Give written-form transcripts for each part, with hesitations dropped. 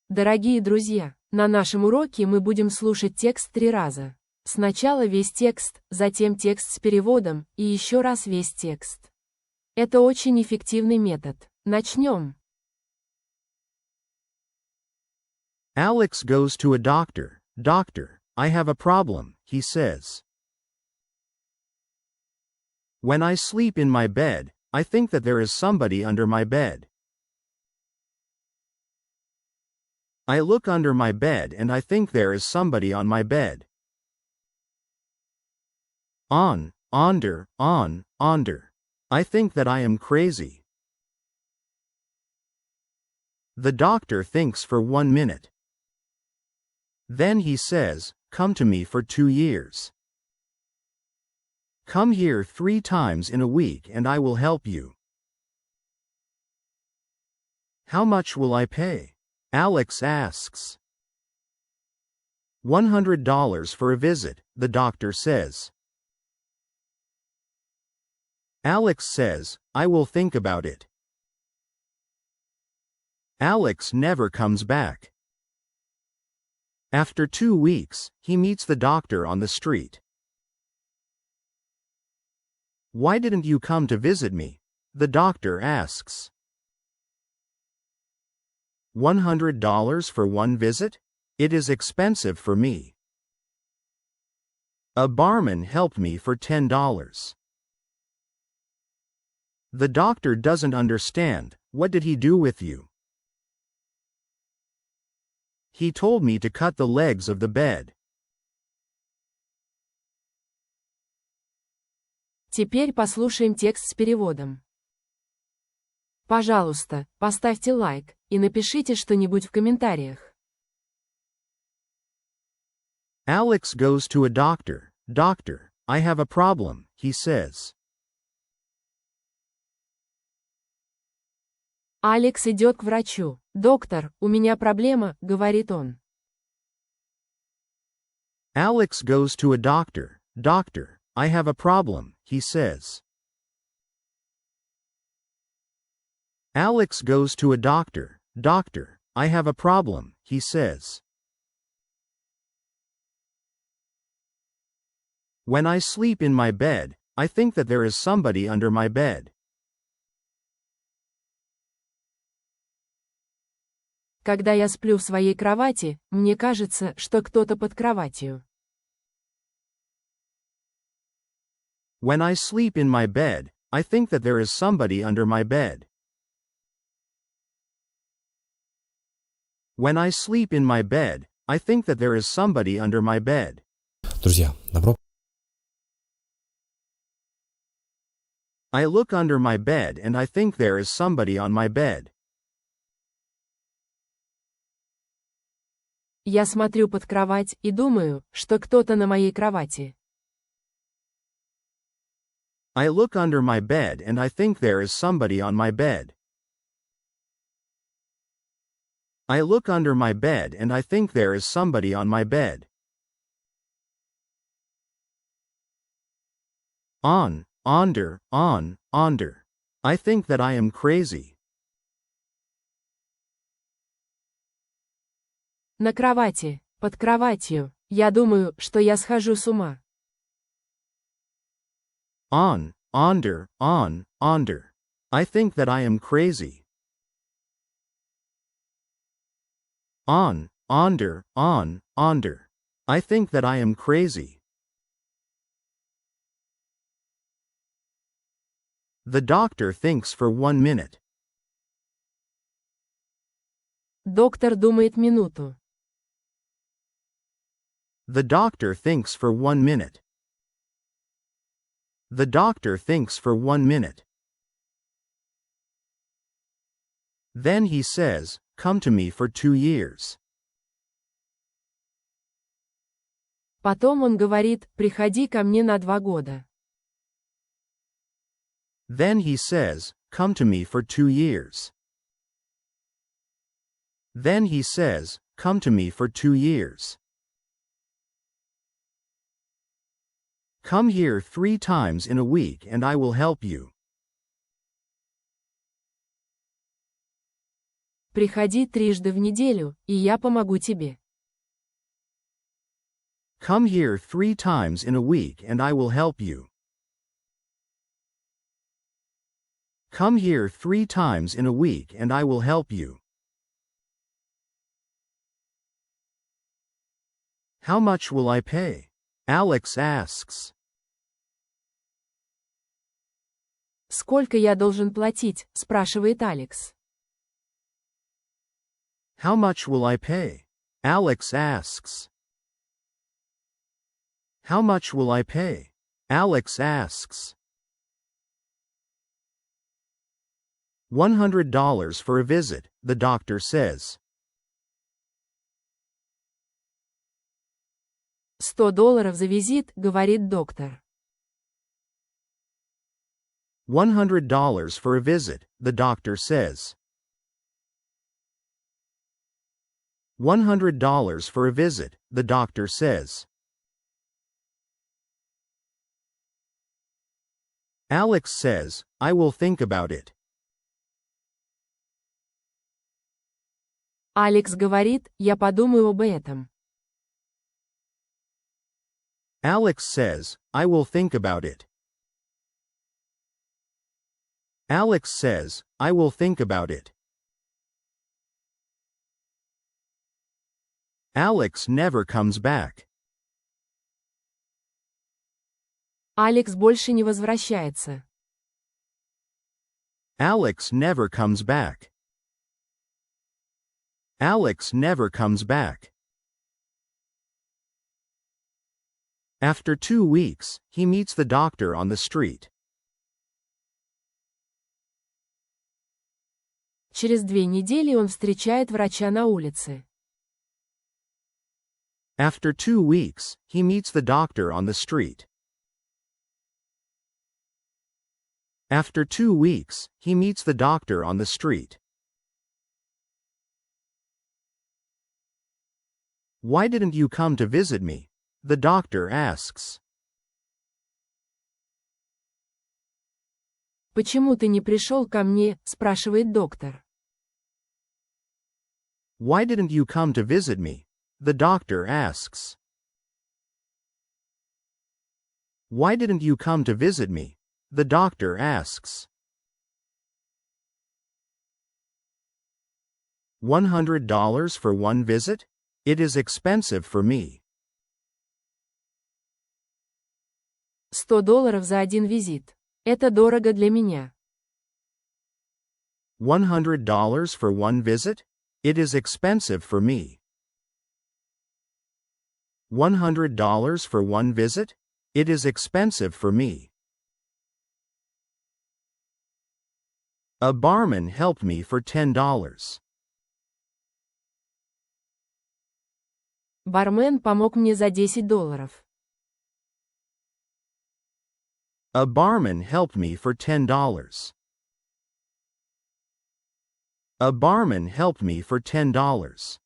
Дорогие друзья, на нашем уроке мы будем слушать текст 3 раза. Сначала весь текст, затем текст с переводом, и еще раз весь текст. Это очень эффективный метод. Начнем. Alex goes to a doctor. Doctor, I have a problem, he says. When I sleep in my bed, I think that there is somebody under my bed. I look under my bed and I think there is somebody on my bed. Onder. I think that I am crazy. The doctor thinks for 1 minute. Then he says, come to me for 2 years. Come here 3 times in a week and I will help you. How much will I pay? Alex asks. $100 for a visit, the doctor says. Alex says, I will think about it. Alex never comes back. After 2 weeks, he meets the doctor on the street. Why didn't you come to visit me? The doctor asks. $100 for one visit? It is expensive for me. A barman helped me for $10. The doctor doesn't understand. What did he do with you? He told me to cut the legs of the bed. Теперь послушаем текст с переводом. Пожалуйста, поставьте лайк и напишите что-нибудь в комментариях. Alex goes to a doctor. Doctor, I have a problem, he says. Алекс идет к врачу. Доктор, у меня проблема, говорит он. Alex goes to a doctor. Doctor, I have a problem, he says. Alex goes to a doctor. Doctor, I have a problem, he says. When I sleep in my bed, I think that there is somebody under my bed. Когда я сплю в своей кровати, мне кажется, что кто-то под кроватью. When I sleep in my bed, I think that there is somebody under my bed. When I sleep in my bed, I think that there is somebody under my bed. Друзья, добро. I look under my bed and I think there is somebody on my bed. Я смотрю под кровать и думаю, что кто-то на моей кровати. I look under my bed and I think there is somebody on my bed. I look under my bed and I think there is somebody on my bed. Onder. I think that I am crazy. На кровати, под кроватью. Я думаю, что я схожу с ума. Onder. I think that I am crazy. Onder. I think that I am crazy. The doctor thinks for 1 minute. Доктор думает минуту. The doctor thinks for 1 minute. The doctor thinks for 1 minute. Then he says, come to me for 2 years. Потом он говорит, приходи ко мне на 2 года. Then he says, come to me for 2 years. Then he says, come to me for 2 years. Come here 3 times in a week and I will help you. Приходи 3 раза в неделю, и я помогу тебе. Come here 3 times in a week and I will help you. Come here 3 times in a week and I will help you. How much will I pay? Alex asks. Сколько я должен платить, спрашивает Алекс. How much will I pay? Alex asks. How much will I pay? Alex asks. $100 for a visit, the doctor says. $100 за визит, говорит доктор. $100 for a visit, the doctor says. $100 for a visit, the doctor says. Alex says, I will think about it. Алекс говорит, я подумаю об этом. Alex says, I will think about it. Alex says, I will think about it. Alex never comes back. Алекс больше не возвращается. Alex never comes back. Alex never comes back. After 2 weeks, he meets the doctor on the street. Через 2 недели он встречает врача на улице. After 2 weeks, he meets the doctor on the street. After 2 weeks, he meets the doctor on the street. Why didn't you come to visit me? The doctor asks. Почему ты не пришел ко мне, спрашивает доктор. Why didn't you come to visit me? The doctor asks. Why didn't you come to visit me? The doctor asks. $100 for one visit? It is expensive for me. $100 за один визит. Это дорого для меня. $100 for one visit? It is expensive for me. $100 for one visit? It is expensive for me. A barman helped me for $10. Бармен помог мне за $10. A barman helped me for $10. A barman helped me for $10.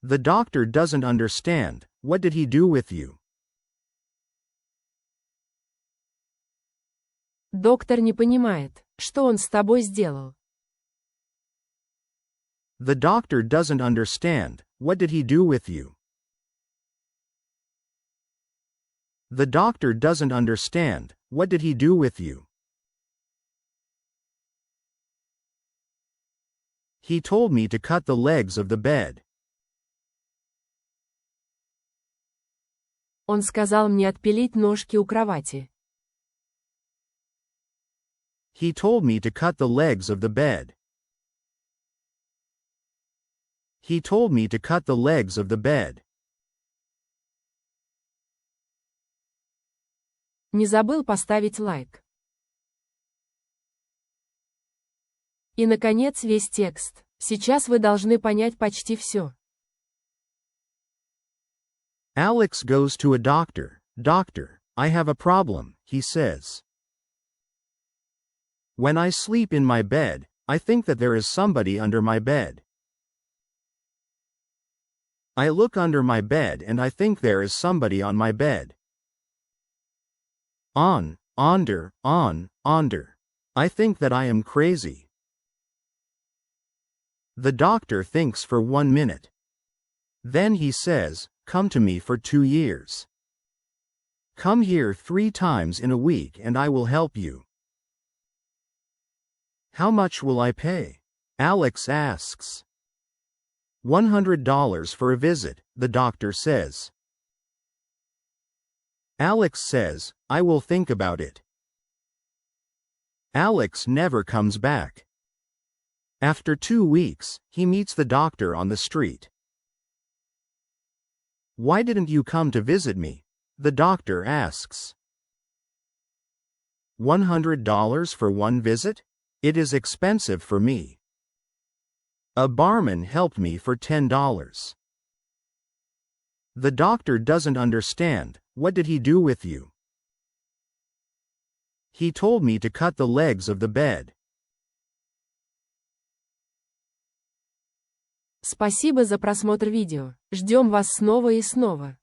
The doctor doesn't understand. What did he do with you? Доктор не понимает, что он с тобой сделал. The doctor doesn't understand. What did he do with you? The doctor doesn't understand. What did he do with you? He told me to cut the legs of the bed. Он сказал мне отпилить ножки у кровати. He told me to cut the legs of the bed. He told me to cut the legs of the bed. Не забыл поставить лайк. И, наконец, весь текст. Сейчас вы должны понять почти все. Alex goes to a doctor. Doctor, I have a problem, he says. When I sleep in my bed, I think that there is somebody under my bed. I look under my bed and I think there is somebody on my bed. Onder. I think that I am crazy. The doctor thinks for 1 minute. Then he says, come to me for 2 years. Come here 3 times in a week and I will help you. How much will I pay? Alex asks. $100 for a visit, the doctor says. Alex says, I will think about it. Alex never comes back. After 2 weeks, he meets the doctor on the street. Why didn't you come to visit me? The doctor asks. $100 for one visit? It is expensive for me. A barman helped me for $10. The doctor doesn't understand. What did he do with you? He told me to cut the legs of the bed. Спасибо за просмотр видео. Ждем вас снова и снова.